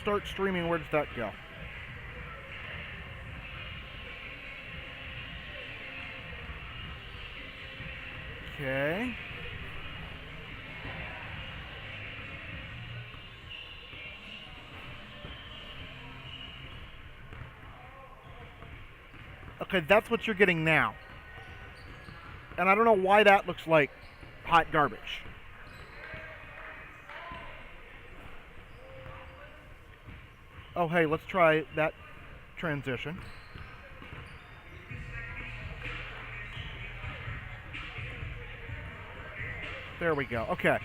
start streaming, where does that go? Okay. Okay, that's what you're getting now. And I don't know why that looks like hot garbage. Oh, hey, let's try that transition. There we go. Okay.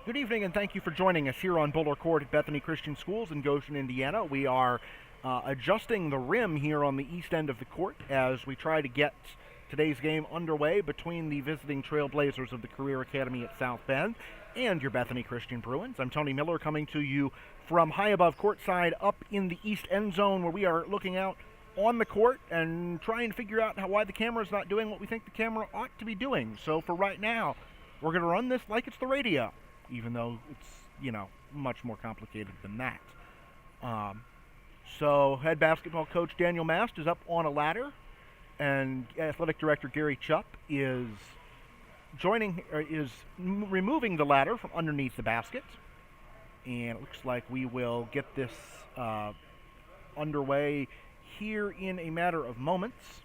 Good evening, and thank you for joining us here on Buller Court at Bethany Christian Schools in Goshen, Indiana. We are adjusting the rim here on the east end of the court as we try to get today's game underway between the visiting Trailblazers of the Career Academy at South Bend and your Bethany Christian Bruins. I'm Tony Miller, coming to you from high above courtside up in the east end zone, where we are looking out on the court and trying to figure out why the camera is not doing what we think the camera ought to be doing. So for right now, we're going to run this like it's the radio, even though it's, much more complicated than that. So head basketball coach Daniel Mast is up on a ladder, and athletic director Gary Chupp is removing the ladder from underneath the basket. And it looks like we will get this underway here in a matter of moments,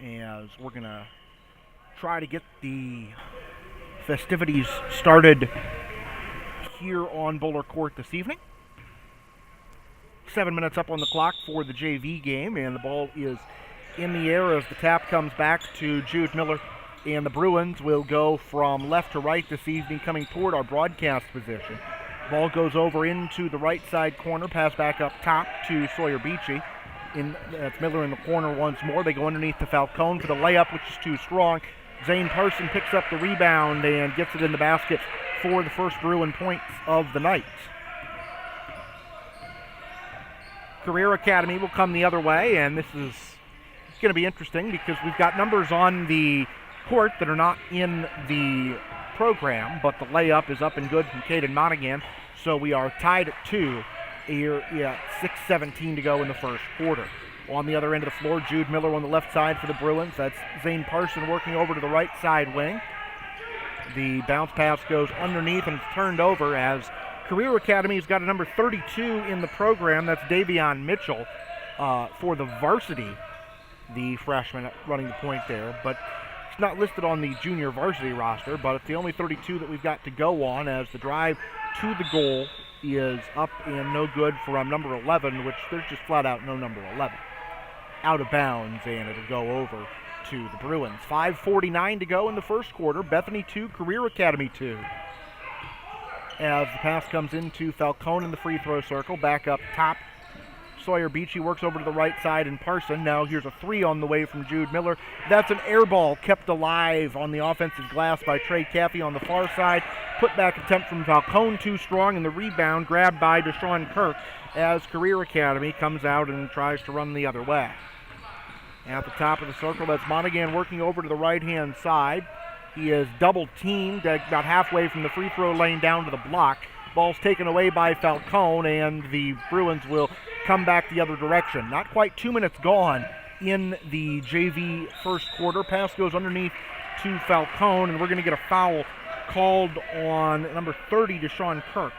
as we're going to try to get the festivities started here on Bowler Court this evening. 7 minutes up on the clock for the JV game, and the ball is in the air as the tap comes back to Jude Miller, and the Bruins will go from left to right this evening, coming toward our broadcast position. Ball goes over into the right side corner, pass back up top to Sawyer Beachy. That's Miller in the corner once more. They go underneath to Falcone for the layup, which is too strong. Zane Parson picks up the rebound and gets it in the basket for the first Bruin points of the night. Career Academy will come the other way, and this is going to be interesting because we've got numbers on the court that are not in the program, but the layup is up and good from Caden Monaghan, so we are tied at 2 here at 6:17 to go in the first quarter. On the other end of the floor, Jude Miller on the left side for the Bruins. That's Zane Parson working over to the right side wing. The bounce pass goes underneath and it's turned over as Career Academy's got a number 32 in the program. That's Davion Mitchell for the varsity, the freshman running the point there. But it's not listed on the junior varsity roster, but it's the only 32 that we've got to go on as the drive to the goal is up and no good from number 11, which there's just flat out no number 11. Out of bounds, and it'll go over to the Bruins. 5:49 to go in the first quarter. Bethany 2, Career Academy 2. As the pass comes into Falcone in the free throw circle, back up top. Sawyer Beachy works over to the right side, and Parson. Now here's a three on the way from Jude Miller. That's an air ball kept alive on the offensive glass by Trey Caffey on the far side. Put back attempt from Falcone too strong, and the rebound grabbed by Deshaun Kirk as Career Academy comes out and tries to run the other way. At the top of the circle, that's Monaghan working over to the right-hand side. He is double-teamed about halfway from the free throw lane down to the block. Ball's taken away by Falcone, and the Bruins will come back the other direction. Not quite 2 minutes gone in the JV first quarter. Pass goes underneath to Falcone, and we're going to get a foul called on number 30, Deshaun Kirk.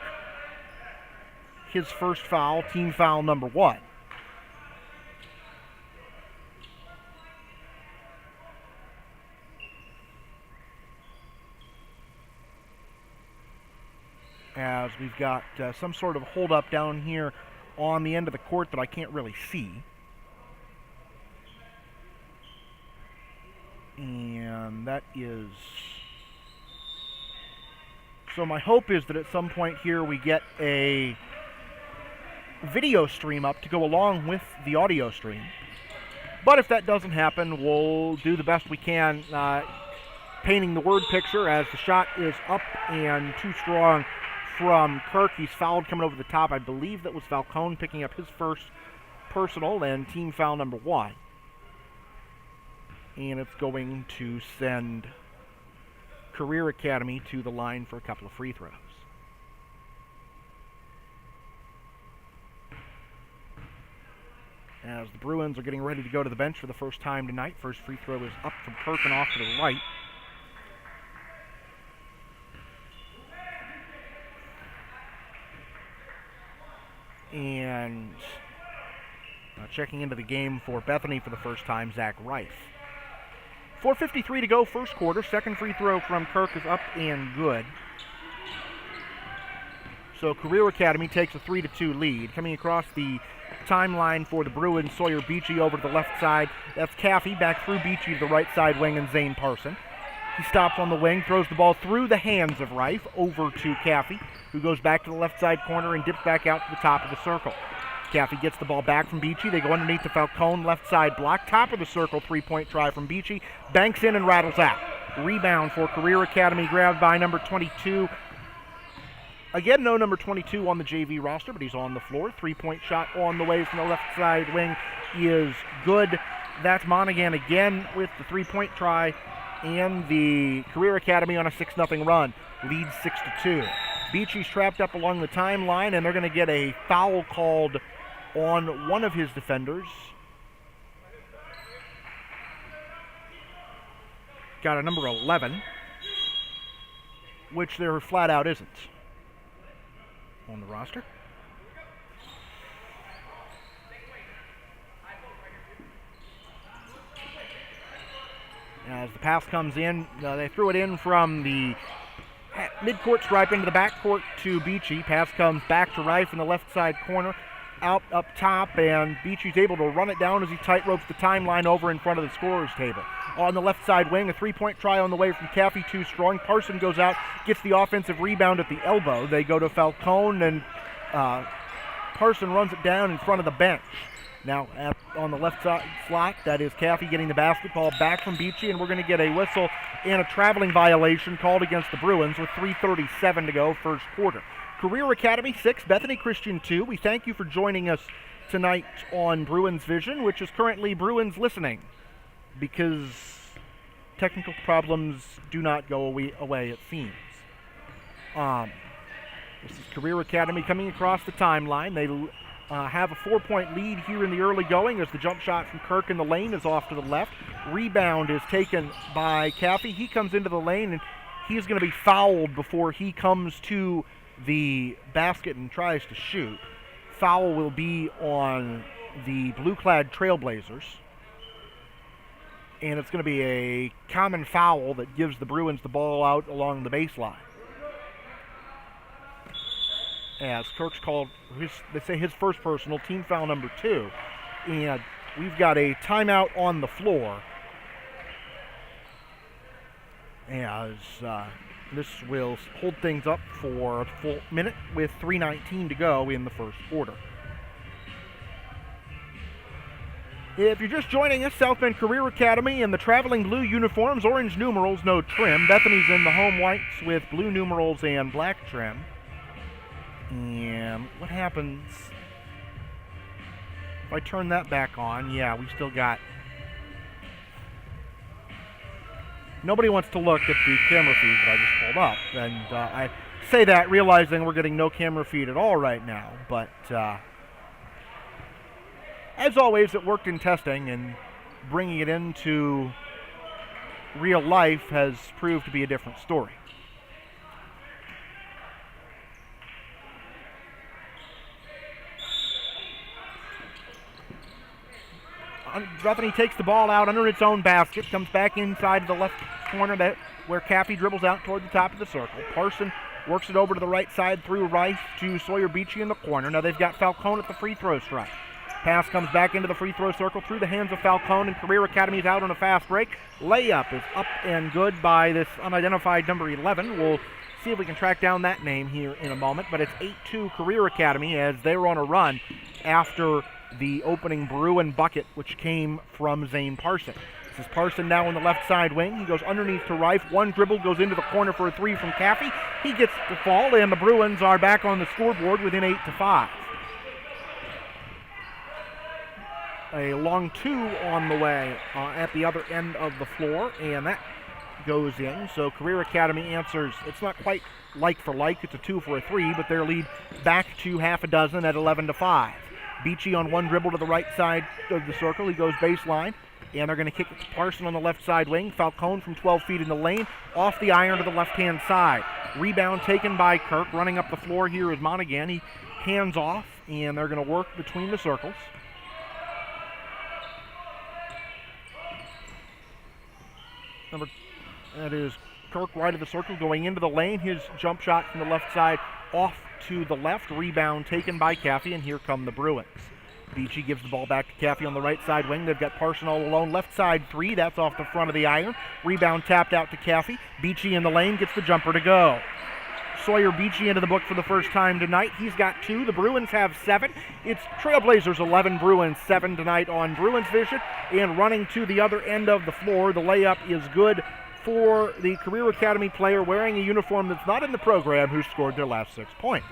His first foul, team foul number 1. As we've got some sort of hold-up down here on the end of the court that I can't really see. And that is... So my hope is that at some point here we get a video stream up to go along with the audio stream. But if that doesn't happen, we'll do the best we can painting the word picture as the shot is up and too strong from Kirk. He's fouled coming over the top. I believe that was Falcone picking up his first personal and team foul number 1. And it's going to send Career Academy to the line for a couple of free throws. As the Bruins are getting ready to go to the bench for the first time tonight. First free throw is up from Kirk and off to the right. And checking into the game for Bethany for the first time, Zach Reif. 4:53 to go, first quarter. Second free throw from Kirk is up and good. So Career Academy takes a 3-2 lead. Coming across the timeline for the Bruins, Sawyer Beachy over to the left side. That's Caffey back through Beachy to the right side wing and Zane Parson. He stops on the wing, throws the ball through the hands of Reif over to Caffey, who goes back to the left side corner and dips back out to the top of the circle. Caffey gets the ball back from Beachy. They go underneath to Falcone, left side block, top of the circle, three-point try from Beachy. Banks in and rattles out. Rebound for Career Academy, grabbed by number 22. Again, no number 22 on the JV roster, but he's on the floor. Three-point shot on the way from the left side wing is good. That's Monaghan again with the three-point try, and the Career Academy on a 6-0 run leads 6-2. Beachy's trapped up along the timeline, and they're going to get a foul called on one of his defenders. Got a number 11, which there flat out isn't on the roster. As the pass comes in, they threw it in from the midcourt stripe into the backcourt to Beachy. Pass comes back to Rife in the left side corner, out up top, and Beachy's able to run it down as he tight ropes the timeline over in front of the scorer's table. On the left side wing, a three-point try on the way from Caffey, too strong. Parson goes out, gets the offensive rebound at the elbow. They go to Falcone, and Parson runs it down in front of the bench. Now on the left side slot, that is Caffey getting the basketball back from Beachy, and we're going to get a whistle and a traveling violation called against the Bruins with 3:37 to go, first quarter. Career Academy 6, Bethany Christian 2. We thank you for joining us tonight on Bruins Vision, which is currently Bruins Listening, because technical problems do not go away it seems. This is Career Academy coming across the timeline. They have a 4-point lead here in the early going as the jump shot from Kirk in the lane is off to the left. Rebound is taken by Caffey. He comes into the lane, and he's going to be fouled before he comes to the basket and tries to shoot. Foul will be on the blue-clad Trailblazers, and it's going to be a common foul that gives the Bruins the ball out along the baseline. As Kirk's called, they say his first personal, team foul number 2. And we've got a timeout on the floor as this will hold things up for a full minute with 3:19 to go in the first quarter. If you're just joining us, South Bend Career Academy in the traveling blue uniforms, orange numerals, no trim. Bethany's in the home whites with blue numerals and black trim. And what happens if I turn that back on? Yeah, we still got... Nobody wants to look at the camera feed that I just pulled up. And I say that realizing we're getting no camera feed at all right now. But as always, it worked in testing, and bringing it into real life has proved to be a different story. Bethany takes the ball out under its own basket, comes back inside the left corner where Caffey dribbles out toward the top of the circle. Parson works it over to the right side through Rice to Sawyer Beachy in the corner. Now they've got Falcone at the free throw stripe. Pass comes back into the free throw circle through the hands of Falcone, and Career Academy is out on a fast break. Layup is up and good by this unidentified number 11. We'll see if we can track down that name here in a moment, but it's 8-2 Career Academy as they're on a run after the opening Bruin bucket, which came from Zane Parson. This is Parson now on the left side wing. He goes underneath to Rife. One dribble goes into the corner for a 3 from Caffey. He gets the fall, and the Bruins are back on the scoreboard within 8-5. A long 2 on the way at the other end of the floor, and that goes in. So Career Academy answers. It's not quite like for like. It's a 2 for a 3, but their lead back to half a dozen at 11-5. Beachy on one dribble to the right side of the circle. He goes baseline, and they're going to kick it to Parson on the left side wing. Falcone from 12 feet in the lane, off the iron to the left-hand side. Rebound taken by Kirk. Running up the floor here is Monaghan. He hands off, and they're going to work between the circles. That is Kirk right of the circle going into the lane. His jump shot from the left side off to the left. Rebound taken by Caffey, and here come the Bruins. Beachy gives the ball back to Caffey on the right side wing. They've got Parson all alone. Left side 3. That's off the front of the iron. Rebound tapped out to Caffey. Beachy in the lane gets the jumper to go. Sawyer Beachy into the book for the first time tonight. He's got 2. The Bruins have 7. It's Trailblazers 11, Bruins 7 tonight on Bruins Vision. And running to the other end of the floor, the layup is good for the Career Academy player wearing a uniform that's not in the program who scored their last 6 points.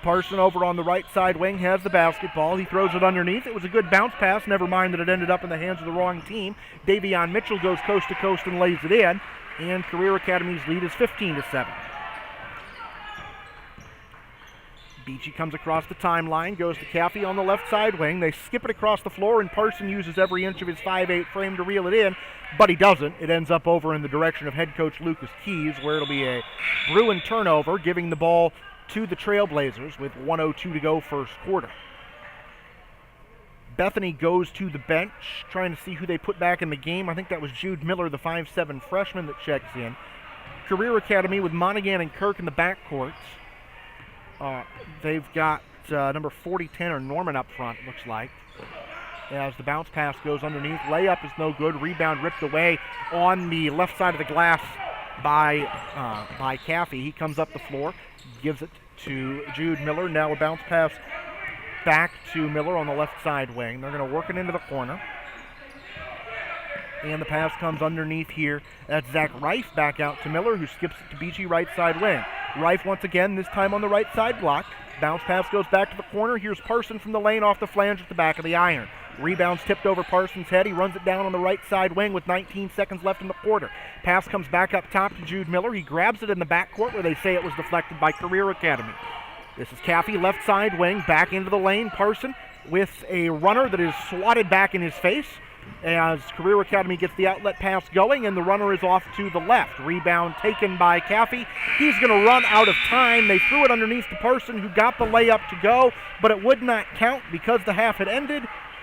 Parson over on the right side wing has the basketball. He throws it underneath. It was a good bounce pass. Never mind that it ended up in the hands of the wrong team. Davion Mitchell goes coast to coast and lays it in. And Career Academy's lead is 15-7. Beachy comes across the timeline, goes to Caffey on the left side wing. They skip it across the floor, and Parson uses every inch of his 5'8 frame to reel it in, but he doesn't. It ends up over in the direction of head coach Lucas Keys, where it'll be a Bruin turnover, giving the ball to the Trailblazers with 1:02 to go first quarter. Bethany goes to the bench, trying to see who they put back in the game. I think that was Jude Miller, the 5'7 freshman that checks in. Career Academy with Monaghan and Kirk in the backcourt. They've got number 40, Tanner Norman up front, looks like. As the bounce pass goes underneath. Layup is no good. Rebound ripped away on the left side of the glass by Caffey. He comes up the floor, gives it to Jude Miller. Now a bounce pass back to Miller on the left side wing. They're going to work it into the corner. And the pass comes underneath here. That's Zach Reif back out to Miller, who skips it to Beachy right side wing. Reif once again, this time on the right side block. Bounce pass goes back to the corner. Here's Parson from the lane off the flange at the back of the iron. Rebound's tipped over Parsons' head. He runs it down on the right side wing with 19 seconds left in the quarter. Pass comes back up top to Jude Miller. He grabs it in the backcourt where they say it was deflected by Career Academy. This is Caffey, left side wing, back into the lane. Parson with a runner that is swatted back in his face as Career Academy gets the outlet pass going, and the runner is off to the left. Rebound taken by Caffey. He's going to run out of time. They threw it underneath to Parson, who got the layup to go, but it would not count because the half had ended,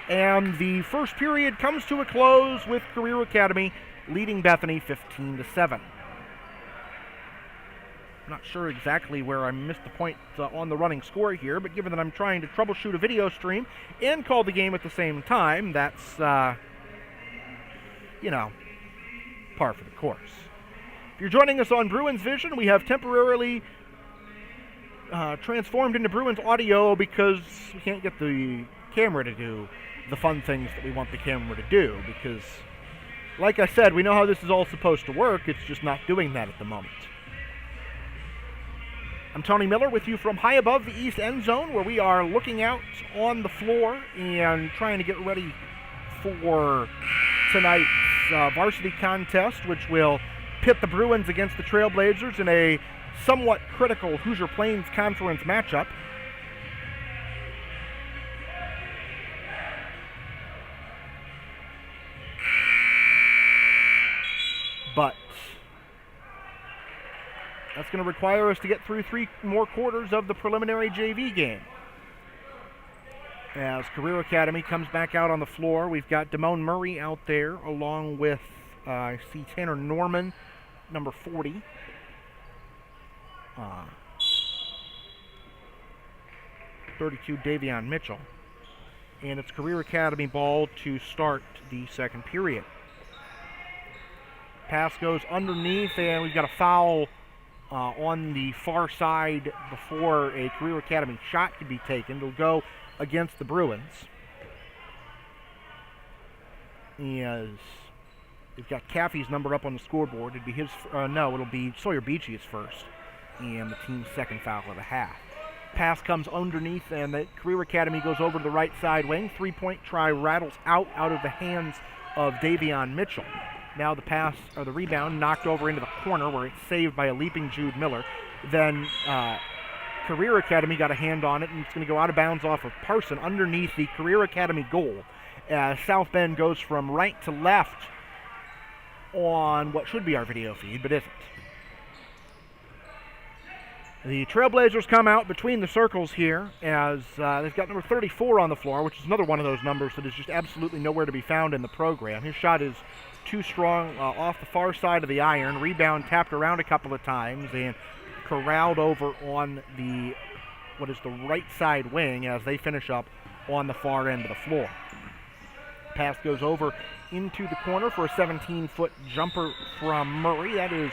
and the first period comes to a close with Career Academy leading Bethany 15-7. Not sure exactly where I missed the point on the running score here, but given that I'm trying to troubleshoot a video stream and call the game at the same time, that's, par for the course. If you're joining us on Bruins Vision, we have temporarily transformed into Bruins Audio because we can't get the camera to do the fun things that we want the camera to do, because, like I said, we know how this is all supposed to work. It's just not doing that at the moment. I'm Tony Miller with you from high above the east end zone, where we are looking out on the floor and trying to get ready for tonight's varsity contest, which will pit the Bruins against the Trailblazers in a somewhat critical Hoosier Plains Conference matchup. But that's going to require us to get through 3 more quarters of the preliminary JV game. As Career Academy comes back out on the floor, we've got Damone Murray out there along with, I see Tanner Norman, number 40. 32, Davion Mitchell. And it's Career Academy ball to start the second period. Pass goes underneath, and we've got a foul on the far side before a Career Academy shot can be taken. It'll go against the Bruins. As they've got Caffey's number up on the scoreboard. It'd be his, it'll be Sawyer Beachy's first, and the team's second foul of the half. Pass comes underneath, and the Career Academy goes over to the right side wing. 3-point try rattles out of the hands of Davion Mitchell. Now the pass, or the rebound, knocked over into the corner where it's saved by a leaping Jude Miller. Then Career Academy got a hand on it, and it's going to go out of bounds off of Parson underneath the Career Academy goal. As South Bend goes from right to left on what should be our video feed, but isn't. The Trailblazers come out between the circles here as they've got number 34 on the floor, which is another one of those numbers that is just absolutely nowhere to be found in the program. His shot is too strong off the far side of the iron. Rebound tapped around a couple of times and corralled over on the right side wing as they finish up on the far end of the floor. Pass goes over into the corner for a 17-foot jumper from Murray. That is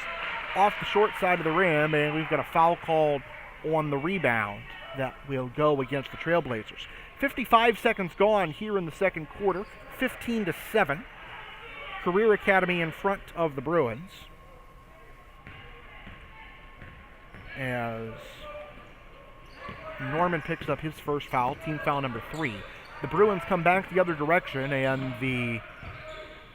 off the short side of the rim, and we've got a foul called on the rebound that will go against the Trailblazers. 55 seconds gone here in the second quarter, 15-7. Career Academy in front of the Bruins. As Norman picks up his first foul, team foul number 3. The Bruins come back the other direction, and this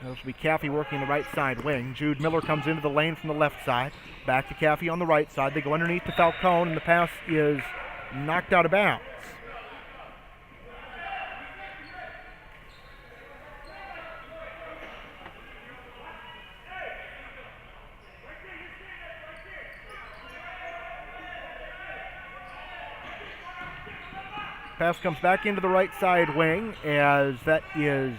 will be Caffey working the right side wing. Jude Miller comes into the lane from the left side. Back to Caffey on the right side. They go underneath to Falcone, and the pass is knocked out of bounds. Pass comes back into the right side wing as that is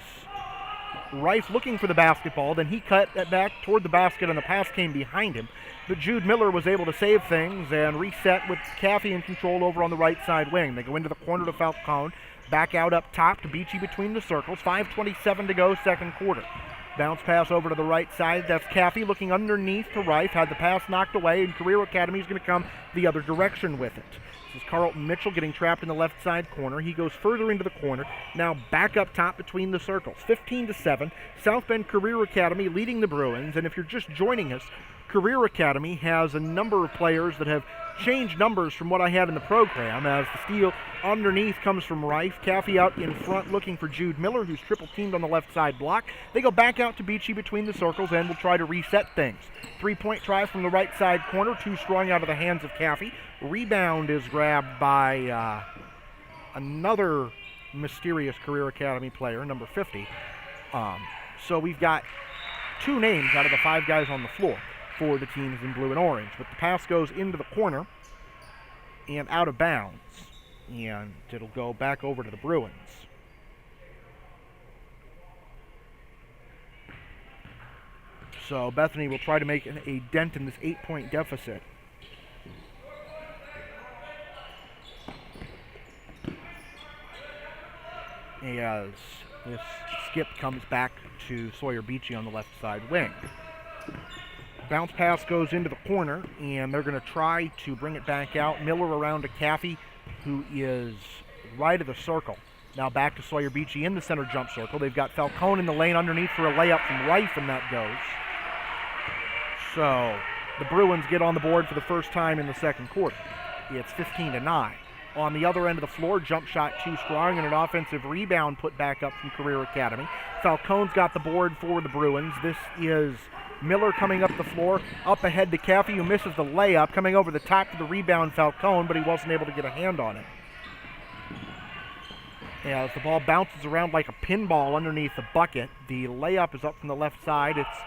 Rife looking for the basketball. Then he cut that back toward the basket and the pass came behind him. But Jude Miller was able to save things and reset with Caffey in control over on the right side wing. They go into the corner to Falcone. Back out up top to Beachy between the circles. 5:27 to go, second quarter. Bounce pass over to the right side. That's Caffey looking underneath to Rife. Had the pass knocked away, and Career Academy is going to come the other direction with it. This is Carlton Mitchell getting trapped in the left side corner. He goes further into the corner. Now back up top between the circles. 15-7. South Bend Career Academy leading the Bruins. And if you're just joining us, Career Academy has a number of players that have changed numbers from what I had in the program, as the steal underneath comes from Rife. Caffey out in front looking for Jude Miller, who's triple teamed on the left side block. They go back out to Beachy between the circles and will try to reset things. 3-point try from the right side corner, too strong out of the hands of Caffey. Rebound is grabbed by another mysterious Career Academy player, number 50. So we've got two names out of the five guys on the floor for the teams in blue and orange. But the pass goes into the corner and out of bounds. And it'll go back over to the Bruins. So Bethany will try to make a dent in this 8-point deficit. As this skip comes back to Sawyer Beachy on the left side wing. Bounce pass goes into the corner, and they're going to try to bring it back out. Miller around to Caffey, who is right of the circle. Now back to Sawyer Beachy in the center jump circle. They've got Falcone in the lane underneath for a layup from Rife, and that goes. So the Bruins get on the board for the first time in the second quarter. It's 15-9. On the other end of the floor, jump shot too strong, and an offensive rebound put back up from Career Academy. Falcone's got the board for the Bruins. This is Miller coming up the floor, up ahead to Caffey, who misses the layup, coming over the top to the rebound, Falcone, but he wasn't able to get a hand on it. As the ball bounces around like a pinball underneath the bucket, the layup is up from the left side. It's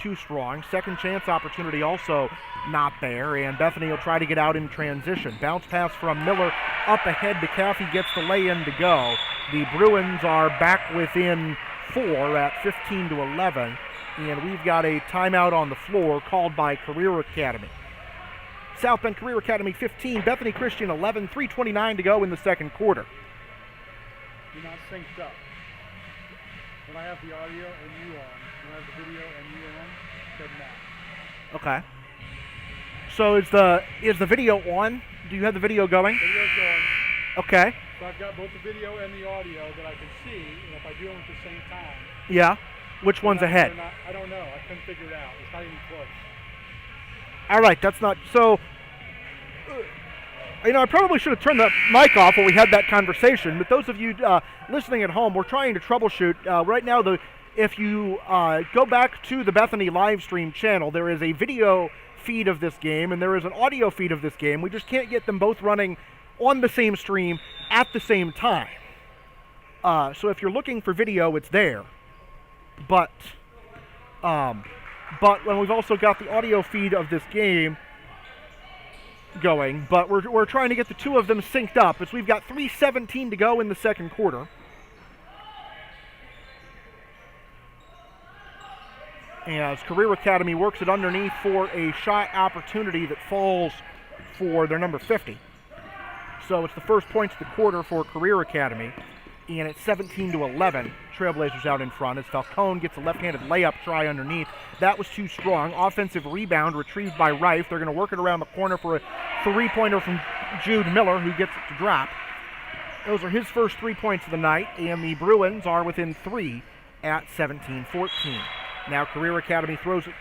too strong. Second chance opportunity also not there, and Bethany will try to get out in transition. Bounce pass from Miller up ahead to Caffey, gets the lay-in to go. The Bruins are back within 4 at 15-11, and we've got a timeout on the floor called by Career Academy. South Bend Career Academy 15, Bethany Christian 11, 3:29 to go in the second quarter. You're not synced up. When I have the audio and you on, when I have the video and you on, it doesn't matter. Okay. So is the video on? Do you have the video going? Video's going. Okay. So I've got both the video and the audio that I can see, and if I do them at the same time. Yeah. Which one's ahead? I don't know. I couldn't figure it out. It's not even close. All right. That's not so. I probably should have turned the mic off when we had that conversation, but those of you listening at home, we're trying to troubleshoot. Right now, if you go back to the Bethany live stream channel, there is a video feed of this game, and there is an audio feed of this game. We just can't get them both running on the same stream at the same time. So if you're looking for video, it's there. But when we've also got the audio feed of this game going, but we're trying to get the two of them synced up as we've got 3:17 to go in the second quarter. As Career Academy works it underneath for a shot opportunity that falls for their number 50. So it's the first points of the quarter for Career Academy, and it's 17-11. Trailblazers out in front as Falcone gets a left-handed layup try underneath. That was too strong. Offensive rebound retrieved by Rife. They're going to work it around the corner for a three-pointer from Jude Miller, who gets it to drop. Those are his first 3 points of the night, and the Bruins are within 3 at 17-14. Now Career Academy throws it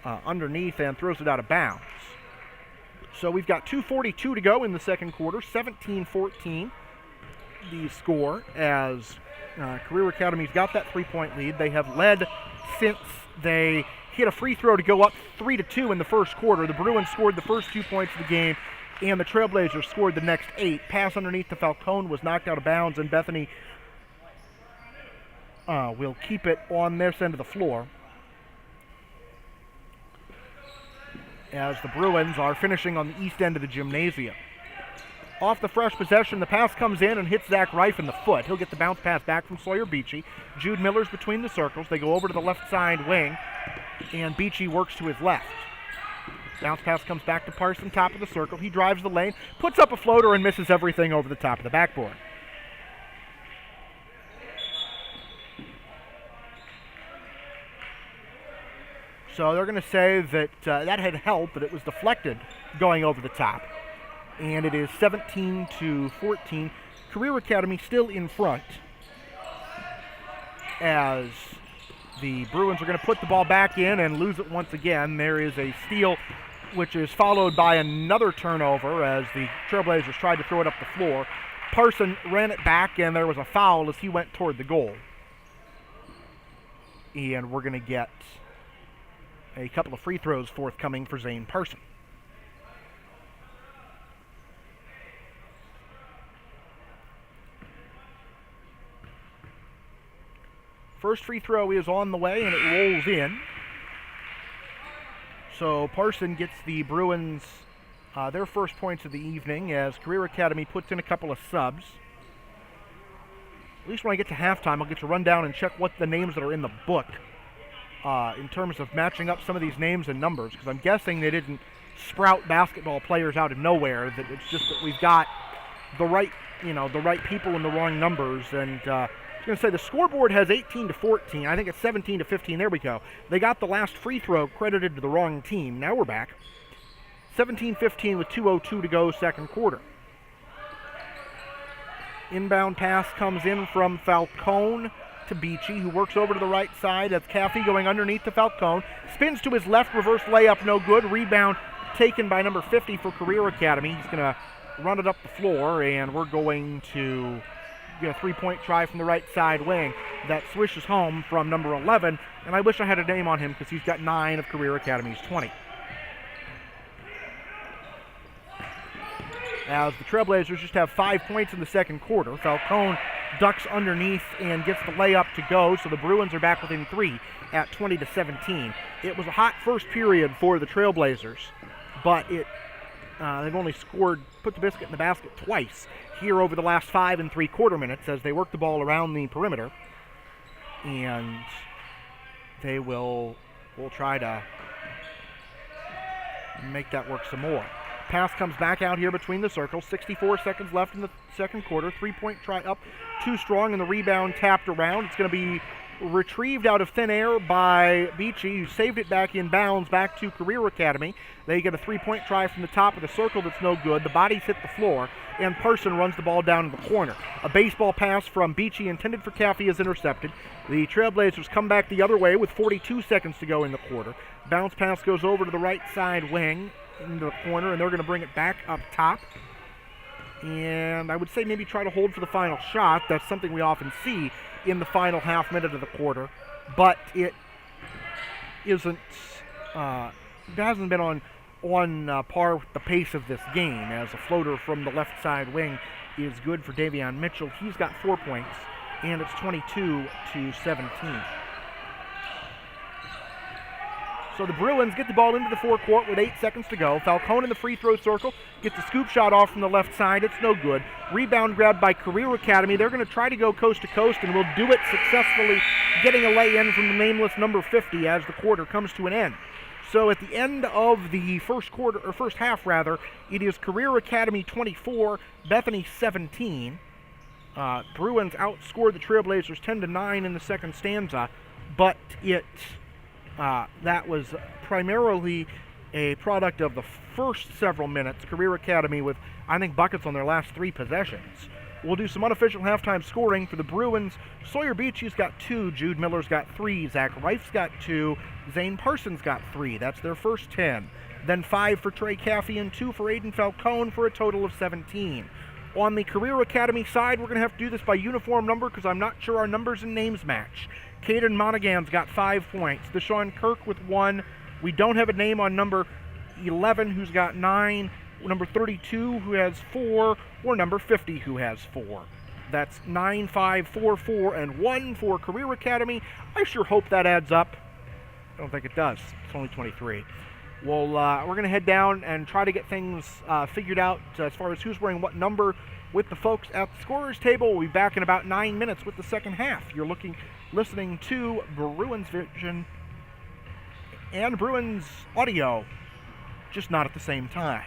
underneath and throws it out of bounds. So we've got 2:42 to go in the second quarter, 17-14 the score, as Career Academy's got that 3-point lead. They have led since they hit a free throw to go up 3-2 in the first quarter. The Bruins scored the first 2 points of the game, and the Trailblazers scored the next 8. Pass underneath to Falcone was knocked out of bounds, and Bethany will keep it on this end of the floor, as the Bruins are finishing on the east end of the gymnasium. Off the fresh possession, the pass comes in and hits Zach Reif in the foot. He'll get the bounce pass back from Sawyer Beachy. Jude Miller's between the circles. They go over to the left side wing, and Beachy works to his left. Bounce pass comes back to Parson, top of the circle. He drives the lane, puts up a floater, and misses everything over the top of the backboard. So they're going to say that that had helped, but it was deflected going over the top. And it is 17-14. Career Academy still in front, as the Bruins are going to put the ball back in and lose it once again. There is a steal, which is followed by another turnover as the Trailblazers tried to throw it up the floor. Parson ran it back, and there was a foul as he went toward the goal. And we're going to get a couple of free throws forthcoming for Zane Parson. First free throw is on the way, and it rolls in. So Parson gets the Bruins their first points of the evening, as Career Academy puts in a couple of subs. At least when I get to halftime, I'll get to run down and check what the names that are in the book in terms of matching up some of these names and numbers, because I'm guessing they didn't sprout basketball players out of nowhere. That it's just that we've got the right people in the wrong numbers. And I was going to say the scoreboard has 18-14. I think it's 17-15. There we go. They got the last free throw credited to the wrong team. Now we're back. 17-15 with 2:02 to go, second quarter. Inbound pass comes in from Falcone to Beachy, who works over to the right side. That's Caffey going underneath to Falcone. Spins to his left, reverse layup, no good. Rebound taken by number 50 for Career Academy. He's going to run it up the floor, and we're going to get a three-point try from the right side wing that swishes home from number 11, and I wish I had a name on him because he's got 9 of Career Academy's 20. As the Trailblazers just have 5 points in the second quarter. Falcone ducks underneath and gets the layup to go, so the Bruins are back within 3 at 20-17. It was a hot first period for the Trailblazers, but they've only put the biscuit in the basket twice here over the last 5 3/4 minutes as they work the ball around the perimeter, and they will try to make that work some more. Pass comes back out here between the circles. 64 seconds left in the second quarter. Three-point try up too strong, and the rebound tapped around. It's going to be retrieved out of thin air by Beachy, who saved it back in bounds back to Career Academy. They get a three-point try from the top of the circle that's no good. The bodies hit the floor, and Parson runs the ball down in the corner. A baseball pass from Beachy intended for Caffey is intercepted. The Trailblazers come back the other way with 42 seconds to go in the quarter. Bounce pass goes over to the right side wing into the corner, and they're going to bring it back up top. And I would say maybe try to hold for the final shot. That's something we often see in the final half minute of the quarter, but it isn't. It hasn't been on par with the pace of this game, as a floater from the left side wing is good for Davion Mitchell. He's got 4 points, and it's 22-17. So the Bruins get the ball into the forecourt with 8 seconds to go. Falcone in the free throw circle gets a scoop shot off from the left side. It's no good. Rebound grabbed by Career Academy. They're going to try to go coast to coast, and will do it successfully, getting a lay-in from the nameless number 50 as the quarter comes to an end. So at the end of the first half, it is Career Academy 24, Bethany 17. Bruins outscored the Trailblazers 10-9 in the second stanza, but that was primarily a product of the first several minutes. Career Academy with, I think, buckets on their last 3 possessions. We'll do some unofficial halftime scoring for the Bruins. Sawyer Beachy's got 2, Jude Miller's got 3, Zach Reif's got 2, Zane Parsons got 3. That's their first 10. Then 5 for Trey Caffey and 2 for Aiden Falcone for a total of 17. On the Career Academy side, we're going to have to do this by uniform number because I'm not sure our numbers and names match. Caden Monaghan's got 5 points. Deshaun Kirk with 1. We don't have a name on number 11 who's got 9, number 32 who has 4, or number 50 who has 4. That's 9, 5, 4, 4, and 1 for Career Academy. I sure hope that adds up. I don't think it does. It's only 23. Well, we're going to head down and try to get things figured out as far as who's wearing what number with the folks at the scorer's table. We'll be back in about 9 minutes with the second half. You're listening to Bruins Vision and Bruins Audio, just not at the same time.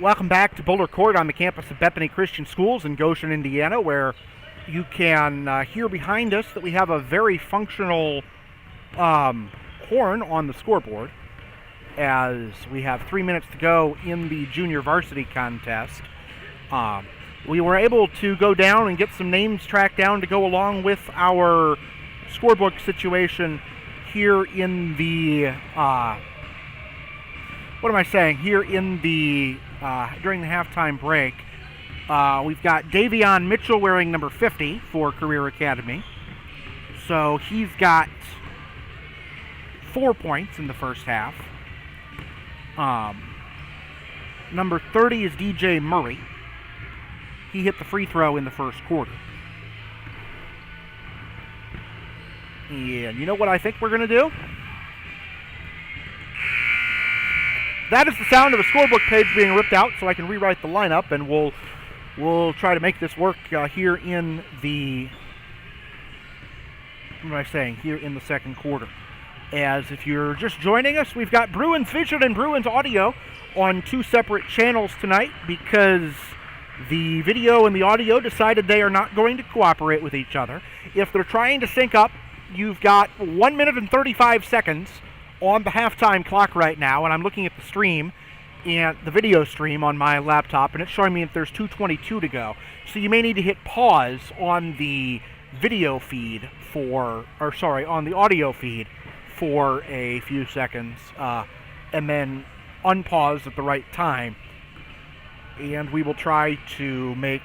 welcome back to Boulder Court on the campus of Bethany Christian Schools in Goshen, Indiana, where you can hear behind us that we have a very functional horn on the scoreboard, as we have 3 minutes to go in the junior varsity contest. We were able to go down and get some names tracked down to go along with our scorebook situation here in the here in the during the halftime break. We've got Davion Mitchell wearing number 50 for Career Academy. So he's got 4 points in the first half. Number 30 is DJ Murray. He hit the free throw in the first quarter. And you know what I think we're going to do? That is the sound of a scorebook page being ripped out, so I can rewrite the lineup, and we'll try to make this work here in the here in the second quarter. As if you're just joining us, we've got Bruins Vision and Bruins Audio on 2 separate channels tonight because the video and the audio decided they are not going to cooperate with each other. If they're trying to sync up, you've got 1 minute and 35 seconds on the halftime clock right now, and I'm looking at the stream and the video stream on my laptop, and it's showing me that there's 2:22 to go. So you may need to hit pause on the video feed on the audio feed for a few seconds, and then unpause at the right time. And we will try to make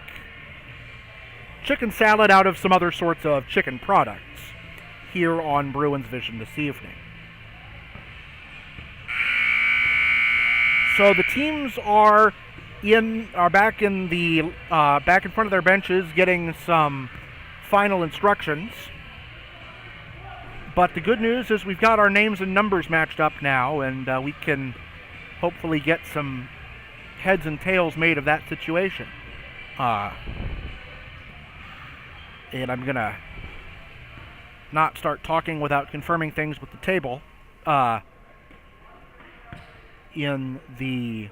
chicken salad out of some other sorts of chicken products here on Bruins Vision this evening. So the teams are back in front of their benches getting some final instructions. But the good news is we've got our names and numbers matched up now, and we can hopefully get some heads and tails made of that situation. And I'm going to not start talking without confirming things with the table in the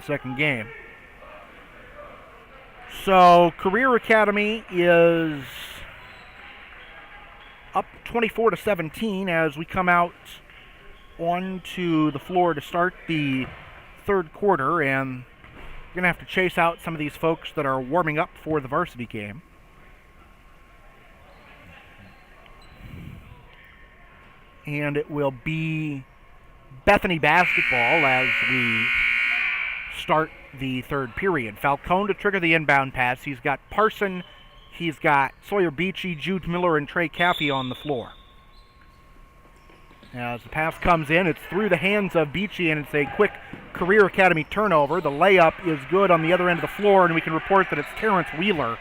second game. So Career Academy is up 24-17 as we come out onto the floor to start the third quarter, and we're going to have to chase out some of these folks that are warming up for the varsity game. And it will be Bethany basketball as we start the third period. Falcone to trigger the inbound pass. He's got Parson, he's got Sawyer Beachy, Jude Miller, and Trey Caffey on the floor. As the pass comes in, it's through the hands of Beachy, and it's a quick Career Academy turnover. The layup is good on the other end of the floor, and we can report that it's Terrence Wheeler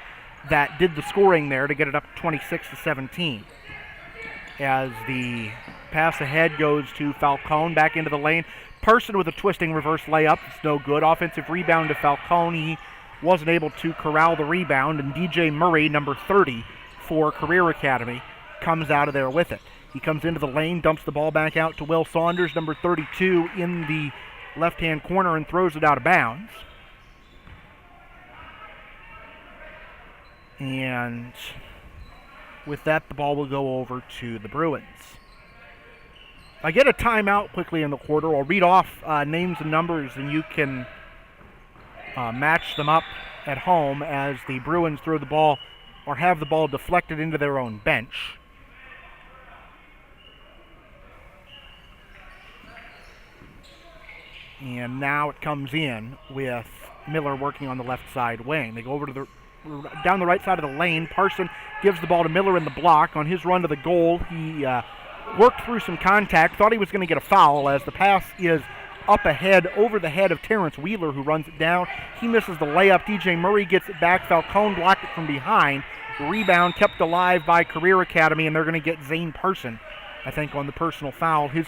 that did the scoring there to get it up 26-17. As the pass ahead goes to Falcone, back into the lane. Parson with a twisting reverse layup. It's no good. Offensive rebound to Falcone. He wasn't able to corral the rebound, and DJ Murray, number 30 for Career Academy, comes out of there with it. He comes into the lane, dumps the ball back out to Will Saunders, number 32, in the left-hand corner, and throws it out of bounds. And with that, the ball will go over to the Bruins. I get a timeout quickly in the quarter. I'll read off names and numbers, and you can match them up at home as the Bruins throw the ball or have the ball deflected into their own bench. And now it comes in with Miller working on the left side wing. They go over to down the right side of the lane. Parson gives the ball to Miller in the block. On his run to the goal, he worked through some contact, thought he was going to get a foul as the pass is up ahead over the head of Terrence Wheeler, who runs it down. He misses the layup. DJ Murray gets it back. Falcone blocked it from behind. Rebound kept alive by Career Academy, and they're going to get Zane Parson, I think, on the personal foul, his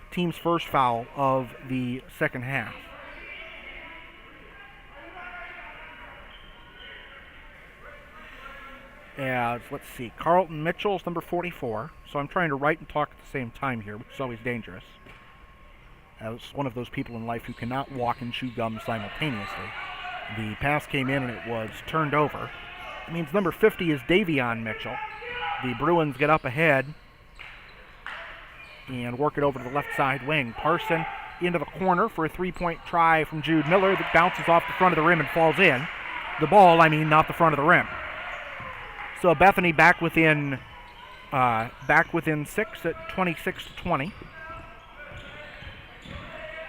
team's first foul of the second half. Let's see, Carlton Mitchell's number 44. So I'm trying to write and talk at the same time here, which is always dangerous. as one of those people in life who cannot walk and chew gum simultaneously. The pass came in and it was turned over. It means number 50 is Davion Mitchell. The Bruins get up ahead and work it over to the left side wing. Parson into the corner for a three-point try from Jude Miller that bounces off the front of the rim and falls in. The ball, not the front of the rim. So Bethany back within 6 at 26-20.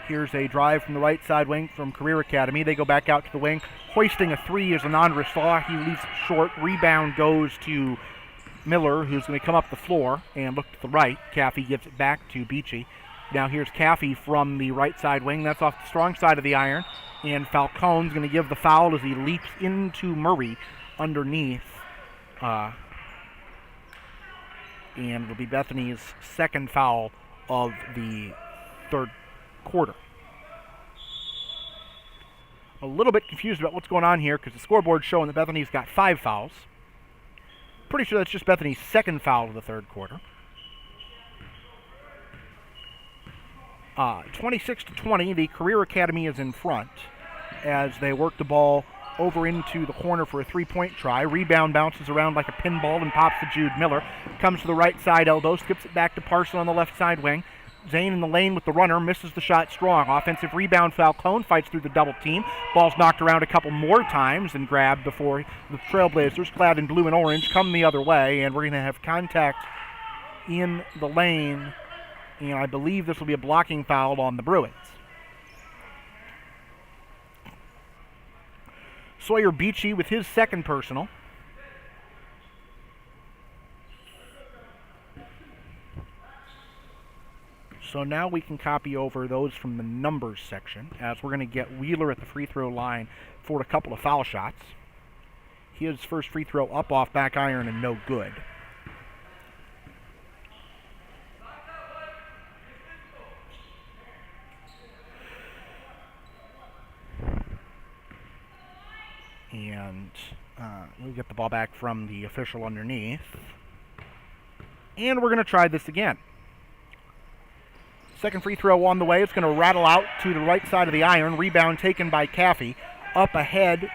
Here's a drive from the right side wing from Career Academy. They go back out to the wing. Hoisting a three is Anand Rasaw. He leaves it short. Rebound goes to Miller, who's going to come up the floor and look to the right. Caffey gives it back to Beachy. Now here's Caffey from the right side wing. That's off the strong side of the iron. And Falcone's going to give the foul as he leaps into Murray underneath. And it'll be Bethany's second foul of the third quarter. A little bit confused about what's going on here because the scoreboard's showing that Bethany's got 5 fouls. Pretty sure that's just Bethany's second foul of the third quarter. 26-20, the Career Academy is in front as they work the ball over into the corner for a three-point try. Rebound bounces around like a pinball and pops to Jude Miller. Comes to the right side elbow, skips it back to Parson on the left side wing. Zane in the lane with the runner, misses the shot strong. Offensive rebound, Falcone fights through the double team. Ball's knocked around a couple more times and grabbed before the Trailblazers, clad in blue and orange, come the other way, and we're going to have contact in the lane, and I believe this will be a blocking foul on the Bruins. Sawyer Beachy with his second personal. So now we can copy over those from the numbers section, as we're going to get Wheeler at the free throw line for a couple of foul shots. His first free throw up off back iron and no good. And we'll get the ball back from the official underneath. And we're going to try this again. Second free throw on the way. It's going to rattle out to the right side of the iron. Rebound taken by Caffey. Up ahead